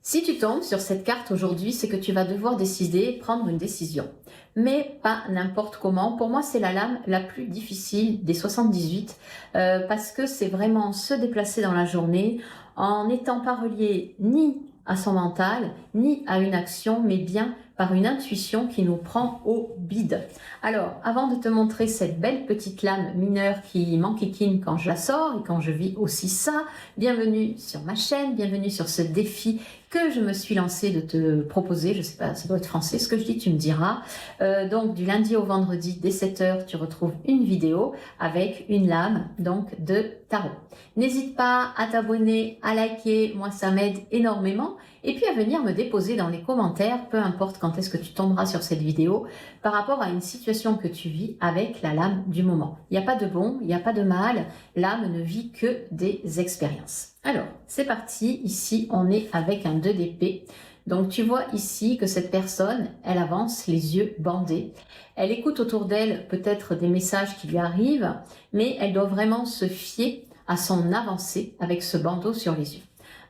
Si tu tombes sur cette carte aujourd'hui, c'est que tu vas devoir décider, prendre une décision. Mais pas n'importe comment. Pour moi, c'est la lame la plus difficile des 78 parce que c'est vraiment se déplacer dans la journée en n'étant pas relié ni à son mental, ni à une action, mais bien par une intuition qui nous prend au bide. Alors, avant de te montrer cette belle petite lame mineure qui m'enquiquine quand je la sors et quand je vis aussi ça, bienvenue sur ma chaîne, bienvenue sur ce défi que je me suis lancée de te proposer. Je sais pas, ça doit être français ce que je dis, tu me diras. Donc, du lundi au vendredi, dès 7 h, tu retrouves une vidéo avec une lame donc de tarot. N'hésite pas à t'abonner, à liker, moi ça m'aide énormément. Et puis à venir me déposer dans les commentaires, peu importe quand est-ce que tu tomberas sur cette vidéo, par rapport à une situation que tu vis avec la lame du moment. Il n'y a pas de bon, il n'y a pas de mal, l'âme ne vit que des expériences. Alors, c'est parti, ici on est avec un 2 d'épée. Donc tu vois ici que cette personne, elle avance les yeux bandés. Elle écoute autour d'elle peut-être des messages qui lui arrivent, mais elle doit vraiment se fier à son avancée avec ce bandeau sur les yeux.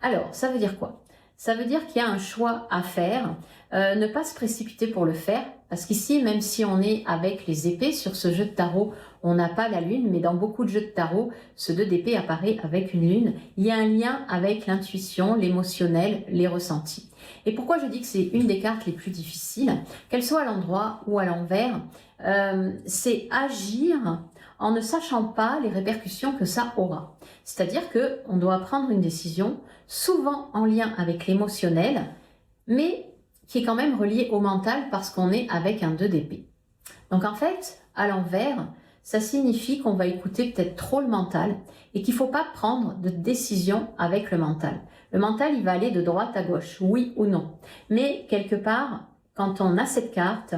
Alors, ça veut dire quoi? Ça veut dire qu'il y a un choix à faire, ne pas se précipiter pour le faire, parce qu'ici, même si on est avec les épées, sur ce jeu de tarot, on n'a pas la lune, mais dans beaucoup de jeux de tarot, ce 2 d'épée apparaît avec une lune. Il y a un lien avec l'intuition, l'émotionnel, les ressentis. Et pourquoi je dis que c'est une des cartes les plus difficiles, qu'elle soit à l'endroit ou à l'envers, c'est agir en ne sachant pas les répercussions que ça aura. C'est-à-dire qu'on doit prendre une décision, souvent en lien avec l'émotionnel, mais qui est quand même relié au mental parce qu'on est avec un 2 d'épée. Donc en fait, à l'envers, ça signifie qu'on va écouter peut-être trop le mental et qu'il ne faut pas prendre de décision avec le mental. Le mental, il va aller de droite à gauche, oui ou non. Mais quelque part, quand on a cette carte,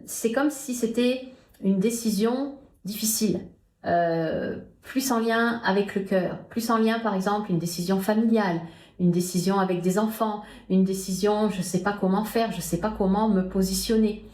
c'est comme si c'était une décision difficile, plus en lien avec le cœur, plus en lien par exemple une décision familiale, une décision avec des enfants, une décision je ne sais pas comment faire, je ne sais pas comment me positionner.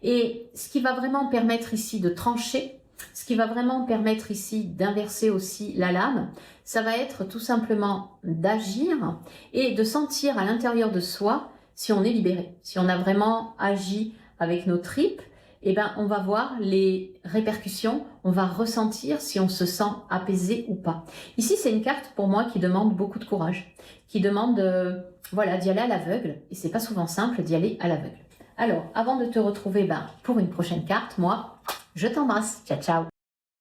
Et ce qui va vraiment permettre ici de trancher, ce qui va vraiment permettre ici d'inverser aussi la lame, ça va être tout simplement d'agir et de sentir à l'intérieur de soi si on est libéré, si on a vraiment agi avec nos tripes. Eh ben, on va voir les répercussions, on va ressentir si on se sent apaisé ou pas. Ici, c'est une carte pour moi qui demande beaucoup de courage, qui demande voilà, d'y aller à l'aveugle, et c'est pas souvent simple d'y aller à l'aveugle. Alors, avant de te retrouver pour une prochaine carte, moi, je t'embrasse. Ciao, ciao.